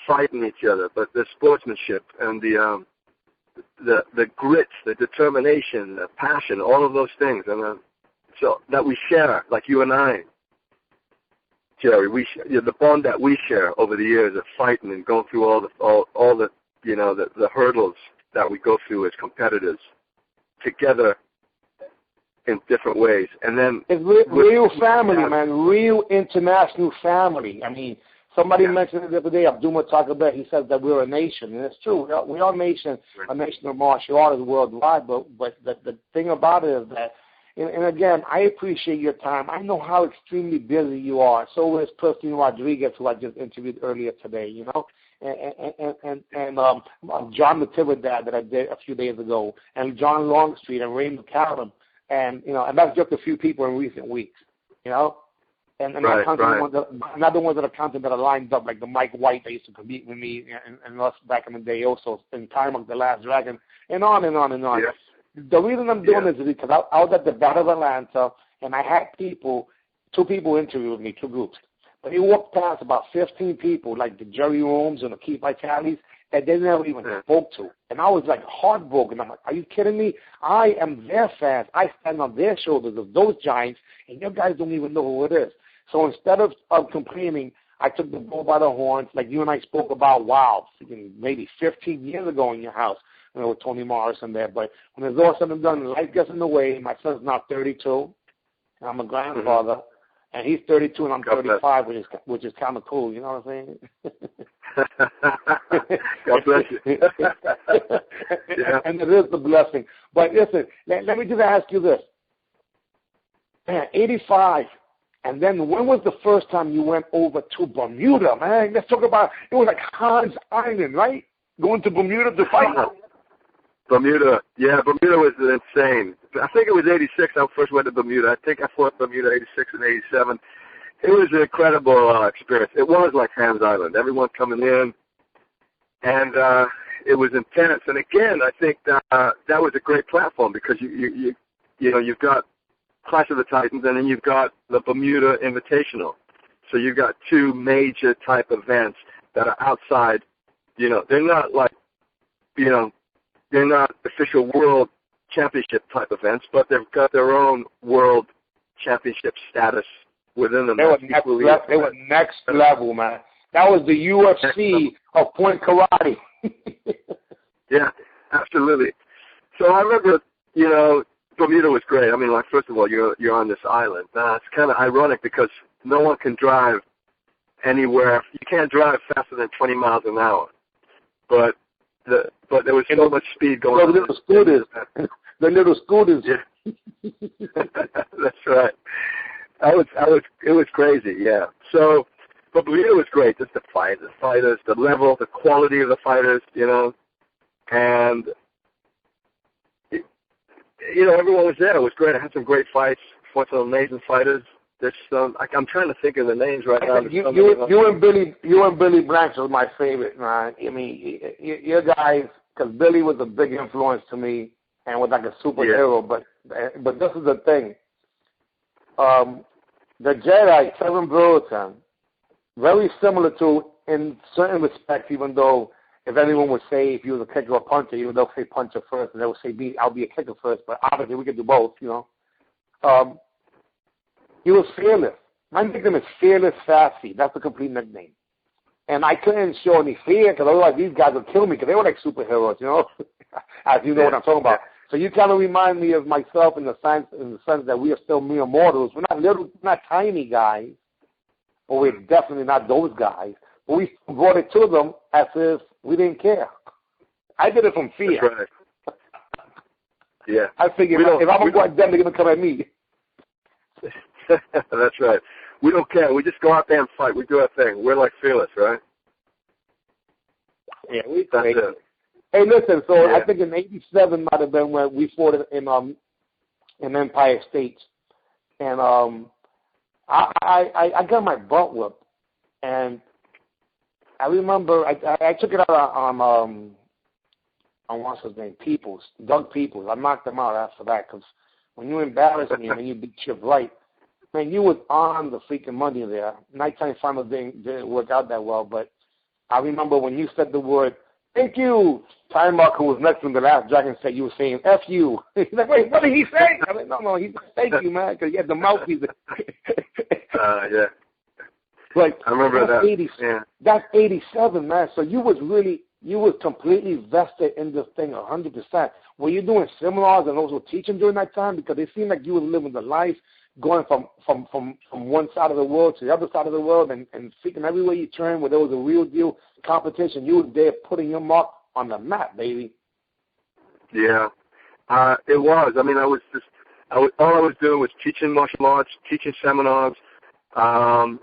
fighting each other, but the sportsmanship and the grit, the determination, the passion, all of those things, and so that we share, like you and I, Jerry, the bond that we share over the years of fighting and going through all the the hurdles that we go through as competitors together in different ways, and then it's real family, man, real international family. I mean, somebody mentioned it the other day, Abdul Takabet. He says that we're a nation, and it's true. We are a nation of martial artists worldwide. But the thing about it is that. And again, I appreciate your time. I know how extremely busy you are. So is Percy Rodriguez, who I just interviewed earlier today, and John Natividad that I did a few days ago, and John Longstreet and Ray McCallum, and that's just a few people in recent weeks, And right. Another ones that are counting that are lined up, like the Mike White that used to compete with me and us back in the day, also in Time of the Last Dragon, and on and on and on. Yes. The reason I'm doing this is because I was at the Battle of Atlanta, and I had two people interviewed me, two groups. But they walked past about 15 people, like the Jerry Rooms and the Keith Vitalis, and they never even spoke to. And I was like heartbroken. I'm like, are you kidding me? I am their fans. I stand on their shoulders of those giants, and you guys don't even know who it is. So instead of complaining, I took the bull by the horns, like you and I spoke about, maybe 15 years ago in your house. With Tony Morrison there, but when it's all said and done, life gets in the way. My son's now 32, and I'm a grandfather, and he's 32 and I'm 35, which is kind of cool. You know what I'm saying? God bless you. And it is the blessing. But listen, let me just ask you this: 85, and then when was the first time you went over to Bermuda, man? Let's talk about it. Was like Hans Island, right? Going to Bermuda to fight. Bermuda was insane. I think it was 86 I first went to Bermuda. I think I fought Bermuda 86 and 87. It was an incredible experience. It was like Hans Island. Everyone coming in, and it was intense. And again, I think that was a great platform, because you've got Clash of the Titans, and then you've got the Bermuda Invitational. So you've got two major type events that are outside. They're not like, they're not official world championship type events, but they've got their own world championship status within them. They were next level, man. That was the UFC of point karate. Yeah, absolutely. So I remember, Bermuda was great. I mean, like, first of all, you're on this island. Now, it's kind of ironic because no one can drive anywhere. You can't drive faster than 20 miles an hour. But there was so much speed going on. The little scooters. Yeah. That's right. It was crazy, yeah. So, but Bermuda was great. Just the fighters, the level, the quality of the fighters, and everyone was there. It was great. I had some great fights. Fought some amazing fighters. There's I'm trying to think of the names right now. You and Billy Blanks was my favorite, man. I mean, your guys, because Billy was a big influence to me and was like a superhero. Yeah. But this is the thing. The Jedi, Kevin Brewerton, very similar to in certain respects, even though if anyone would say if you was a kicker or puncher, even they'll say puncher first, and they'll say I'll be a kicker first. But obviously, we could do both. He was fearless. My nickname is Fearless Sassy. That's the complete nickname. And I couldn't show any fear because otherwise these guys would kill me because they were like superheroes, as you know what I'm talking about. So you kind of remind me of myself in the sense that we are still mere mortals. We're not little, not tiny guys, but we're definitely not those guys. But we brought it to them as if we didn't care. I did it from fear. That's right. Yeah. I figured if I'm going to go at them, they're going to come at me. That's right. We don't care. We just go out there and fight. We do our thing. We're like fearless, right? Yeah, That's it. Hey, listen. So I think in '87 might have been when we fought in Empire State, and I got my butt whipped, and I remember I took it out on what's his name, Doug Peoples. I knocked him out after that because when you embarrass me and then you beat Chip Wright, man, you was on the freaking money there. Nighttime final didn't work out that well, but I remember when you said the word, thank you, Time Mark, who was next to the last dragon, said you were saying, F you. He's like, wait, what did he say? I mean, no, he said thank you, man, because he had the mouthpiece. Yeah. Like, I remember that. That's 87, man. So you was completely vested in this thing 100%. Were you doing seminars and also teaching during that time? Because it seemed like you were living the life, going from one side of the world to the other side of the world and freaking everywhere you turn where there was a real deal competition. You were there putting your mark on the map, baby. Yeah. It was. I mean, all I was doing was teaching martial arts, teaching seminars. I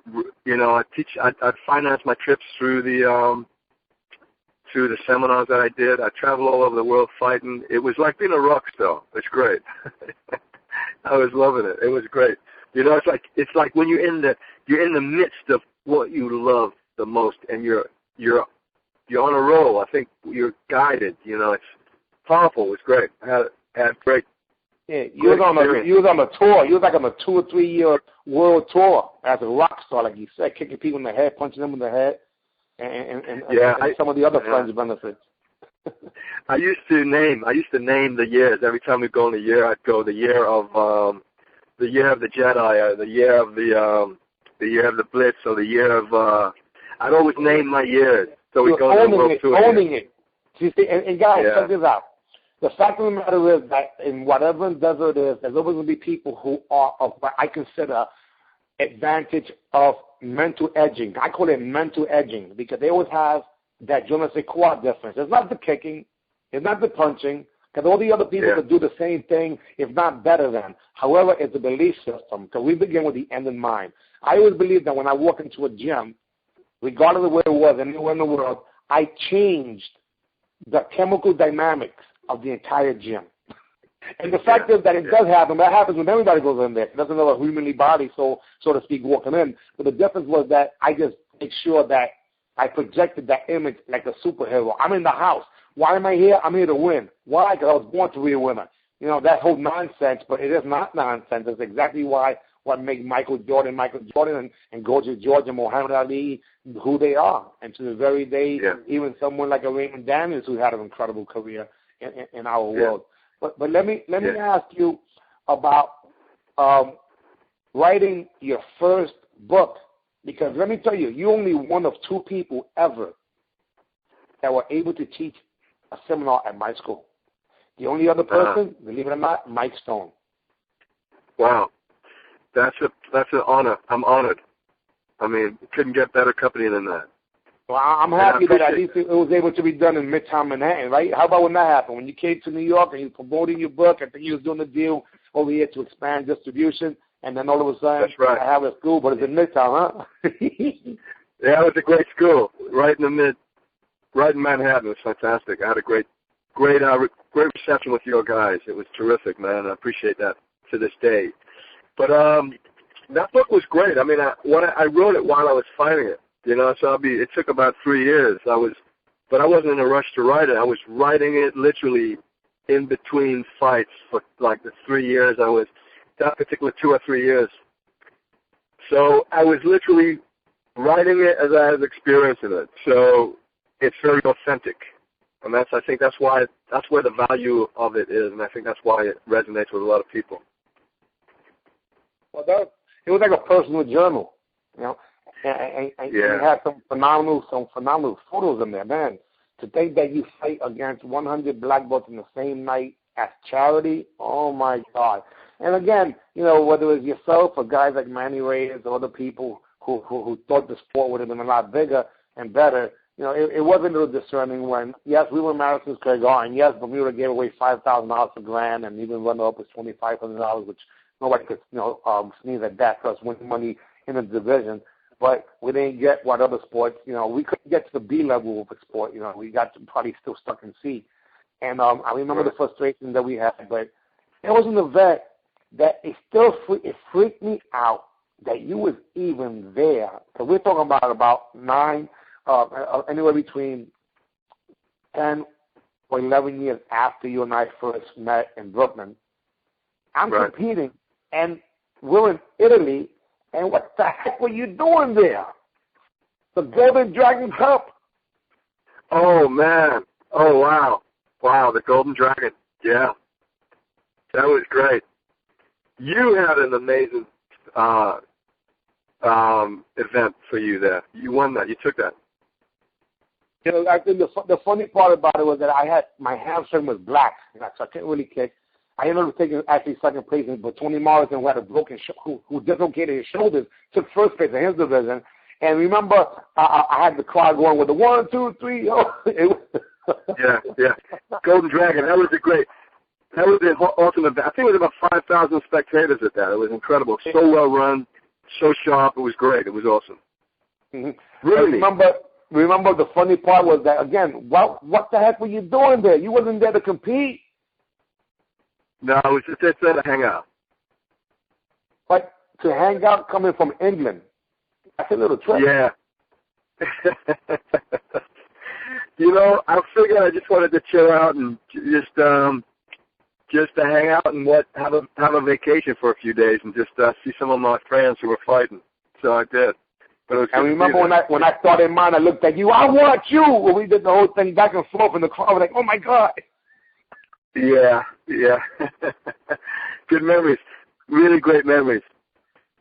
finance my trips through the seminars that I did. I traveled all over the world fighting. It was like being a rock star. It's great. I was loving it. It was great. It's like when you're in the midst of what you love the most, and you're on a roll. I think you're guided. It's powerful. It was great. I had great. Yeah, you was on a tour. You was like on a 2 or 3 year world tour as a rock star, like you said, kicking people in the head, punching them in the head, and some of the other friends benefits. I used to name the years. Every time we go in a year, I'd go the year of the Jedi, or the year of the Blitz, or the year of. I'd always name my years. So we go to the world tour. Owning it. You see, and guys, check this out. The fact of the matter is that in whatever endeavor it is, there's always going to be people who are of what I consider advantage of mental edging. I call it mental edging because they always have that je ne sais quoi difference. It's not the kicking, it's not the punching, because all the other people can do the same thing, if not better than. However, it's a belief system, because we begin with the end in mind. I always believe that when I walk into a gym, regardless of where it was, anywhere in the world, I changed the chemical dynamics of the entire gym. And the fact is that it does happen. That happens when everybody goes in there. It doesn't have a humanly body, so to speak, walking in. But the difference was that I just made sure that I projected that image like a superhero. I'm in the house. Why am I here? I'm here to win. Why? Because I was born to be a winner. That whole nonsense, but it is not nonsense. It's exactly what makes Michael Jordan and Gorgeous George and Muhammad Ali who they are. And to the very day, even someone like a Raymond Daniels who had an incredible career in our world. But let me ask you about writing your first book, because let me tell you, you're only one of 2 people ever that were able to teach a seminar at my school. The only other person, believe it or not, Mike Stone. Wow, that's an honor. I'm honored. I mean, couldn't get better company than that. Well, I'm happy that at least it was able to be done in Midtown Manhattan, right? How about when that happened? When you came to New York and you were promoting your book, I think you was doing a deal over here to expand distribution, and then all of a sudden, that's right. I have a school, but it's in Midtown, huh? Yeah, it was a great school, right in Manhattan. It was fantastic. I had a great reception with your guys. It was terrific, man. I appreciate that to this day. But that book was great. I mean, I wrote it while I was fighting it. So it took about 3 years. But I wasn't in a rush to write it. I was writing it literally in between fights for like the 3 years. That particular 2 or 3 years. So I was literally writing it as I was experiencing it. So it's very authentic. And I think that's where the value of it is, and I think that's why it resonates with a lot of people. Well, it was like a personal journal, you know. And you had some phenomenal photos in there, man. To think that you fight against 100 black belts in the same night as charity, oh my God. And again, you know, whether it was yourself or guys like Manny Reyes or other people who thought the sport would have been a lot bigger and better, you know, it wasn't real discerning when, yes, we were Madison Square Garden, yes, Bermuda gave away $5,000 a grand, and even runner-up was $2,500, which nobody could, you know, sneeze at that, plus winning money in the division. But we didn't get what other sports, you know, we couldn't get to the B level of the sport, you know, we got probably still stuck in C. And I remember the frustration that we had, but it was an event that it freaked me out that you was even there. So we're talking about 9, anywhere between 10 or 11 years after you and I first met in Brooklyn. I'm competing, and we're in Italy, and what the heck were you doing there? The Golden Dragon Cup. Oh, man. Oh, wow. Wow, the Golden Dragon. Yeah. That was great. You had an amazing event for you there. You won that. You took that. You know, I think the funny part about it was that my hamstring was black, so I couldn't really kick. I ended up taking actually second place, but Tony Morrison, who had a broken who dislocated his shoulders, took first place in his division. And remember, I had the crowd going with the 1, 2, 3. Yeah. Golden Dragon. That was an awesome event. I think it was about 5,000 spectators at that. It was incredible. So well run, so sharp. It was great. It was awesome. Mm-hmm. Really. Remember the funny part was that, again, what the heck were you doing there? You wasn't there to compete. No, it was just there to hang out. But to hang out coming from England, that's a little trick. Yeah. You know, I figured I just wanted to chill out and just to hang out and have a vacation for a few days and just see some of my friends who were fighting. So I did. But I remember when I started mine, I looked at you. I want you. When we did the whole thing back and forth in the car, I was like, oh my God. Yeah. Good memories. Really great memories.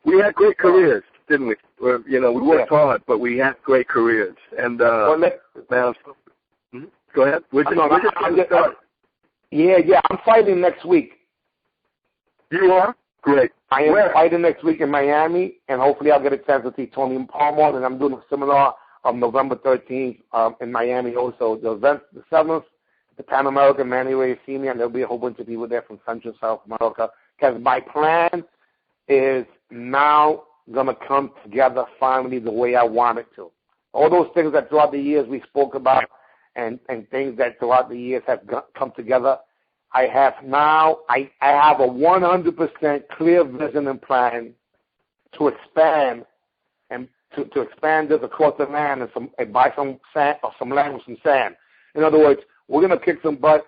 We had great careers, didn't we? You know, we worked hard, but we had great careers. And man, go ahead. I'm fighting next week. You are? Great. I am fighting next week in Miami, and hopefully I'll get a chance to see Tony Palmer, and I'm doing a seminar on November 13th in Miami also. The event, the 7th, the Pan American Manny Reyes Senior, and there'll be a whole bunch of people there from Central South America, because my plan is now going to come together finally the way I want it to. All those things that throughout the years we spoke about and things that throughout the years have come together, I have now, I have a 100% clear vision and plan to expand and to expand this across the land and buy some sand or some land with some sand. In other words, we're going to kick some butt.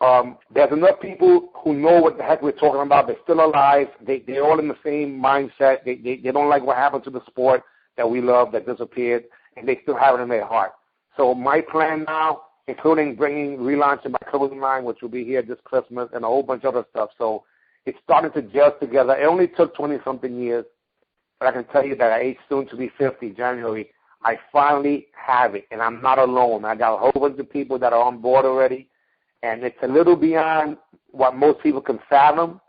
There's enough people who know what the heck we're talking about. They're still alive. They're all in the same mindset. They don't like what happened to the sport that we love that disappeared, and they still have it in their heart. So my plan now, including relaunching my clothing line, which will be here this Christmas, and a whole bunch of other stuff. So it's starting to gel together. It only took 20-something years, but I can tell you that at age soon to be 50, January, I finally have it, and I'm not alone. I got a whole bunch of people that are on board already, and it's a little beyond what most people can fathom,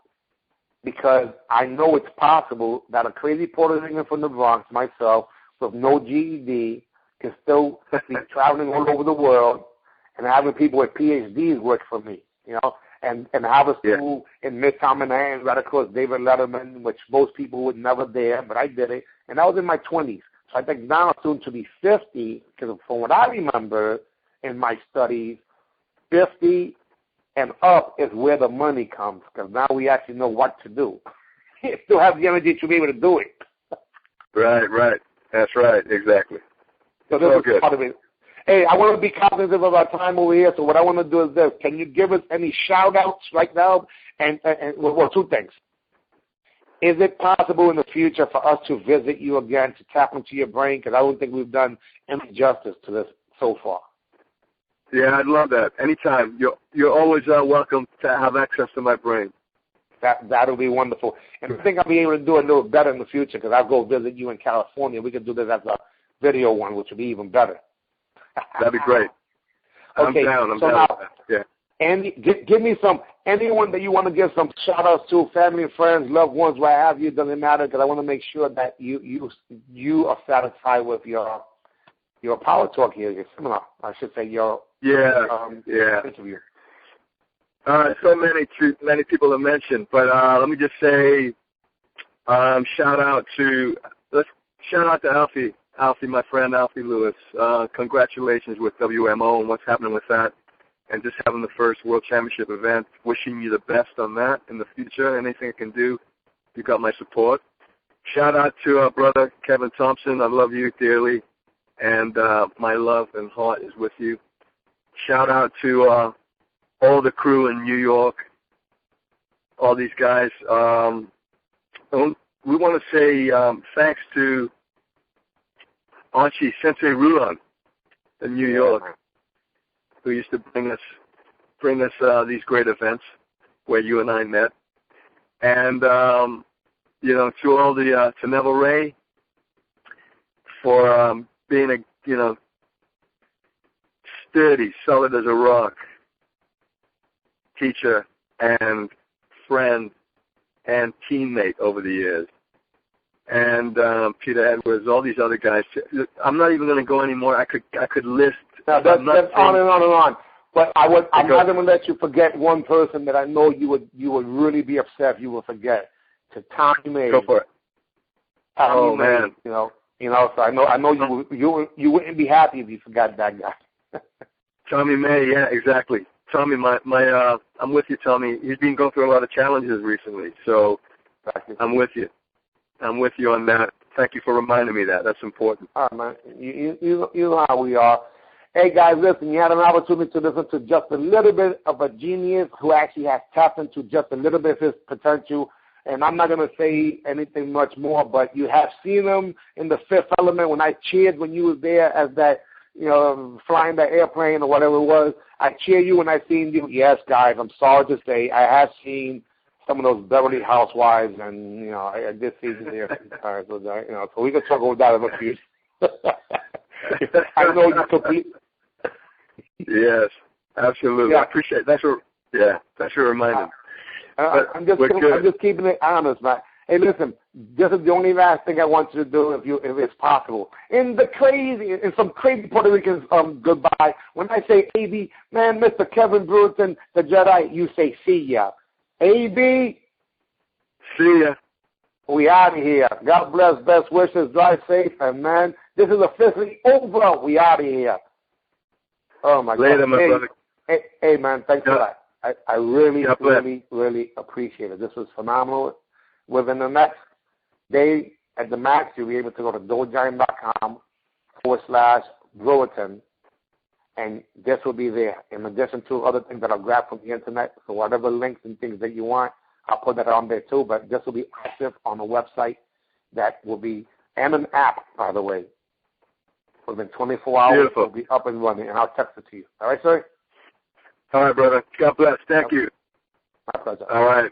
because I know it's possible that a crazy Puerto Rican from the Bronx, myself, with no GED, can still be traveling all over the world and having people with PhDs work for me, you know, and have a school in Midtown Manhattan right across David Letterman, which most people would never dare, but I did it, and I was in my 20s. So I think now I'm soon to be 50, because from what I remember in my studies, 50 and up is where the money comes, because now we actually know what to do. You still have the energy to be able to do it. Right. That's right, exactly. So this is part of it. Hey, I want to be cognizant of our time over here, so what I want to do is this. Can you give us any shout-outs right now? And well, two things. is it possible in the future for us to visit you again to tap into your brain? Because I don't think we've done any justice to this so far. Yeah, I'd love that. Anytime. You're always welcome to have access to my brain. That'll be wonderful. And I think I'll be able to do a little better in the future because I'll go visit you in California. We could do this as a video one, which would be even better. That'd be great. Okay, I'm so down now, with that. Yeah. Andy, give me anyone that you want to give some shout-outs to, family, friends, loved ones, what have you, doesn't matter, because I want to make sure that you are satisfied with your Power Talk here, your seminar, I should say, your interview. So many people have mentioned, but let me just say, shout out to Alfie, my friend Alfie Lewis. Congratulations with WMO and what's happening with that, and just having the first World Championship event. Wishing you the best on that in the future. Anything I can do, you got my support. Shout out to our brother Kevin Thompson. I love you dearly, and my love and heart is with you. Shout out to all the crew in New York, all these guys. We want to say thanks to Archie Sensei Rulon in New York, who used to bring us these great events where you and I met, and to all the to Neville Ray for being a sturdy, solid as a rock teacher and friend and teammate over the years. And Peter Edwards, all these other guys. I'm not even going to go anymore. I could list. Now, that's on and on and on. But I'm not going to let you forget one person that I know you would really be upset if you would forget. To Tommy May. Go for it. Tommy May, man. So I know you wouldn't be happy if you forgot that guy. Tommy May, yeah, exactly. Tommy, I'm with you, Tommy. He's been going through a lot of challenges recently, so I'm with you. I'm with you on that. Thank you for reminding me that. That's important. All right, man. You know how we are. Hey, guys, listen, you had an opportunity to listen to just a little bit of a genius who actually has tapped into just a little bit of his potential. And I'm not going to say anything much more, but you have seen him in the Fifth Element when I cheered when you was there as that, flying that airplane or whatever it was. I cheer you when I seen you. Yes, guys, I'm sorry to say I have seen some of those Beverly Housewives, and I did see you there. So we can talk about that in a few. I know you complete. Yes, absolutely. Yeah. I appreciate it. Thanks for reminding. I'm just keeping it honest, man. Hey, listen, this is the only last thing I want you to do if it's possible. In some crazy Puerto Ricans goodbye, when I say AB, man, Mr. Kevin Brewerton, the Jedi, you say see ya. AB, see ya. We out of here. God bless, best wishes, drive safe, and man, this is officially over. We out of here. Oh my Later, God. my brother. Hey, man, thanks for that. I really appreciate it. This was phenomenal. Within the next day at the max, you'll be able to go to dojine.com/Brewerton, and this will be there, in addition to other things that I'll grab from the internet. So whatever links and things that you want, I'll put that on there too, but this will be active on the website that will be, and an app, by the way. Within 24 hours, Beautiful. It'll be up and running, and I'll text it to you. All right, sir? All right, brother. God bless. Thank you. My pleasure. All right.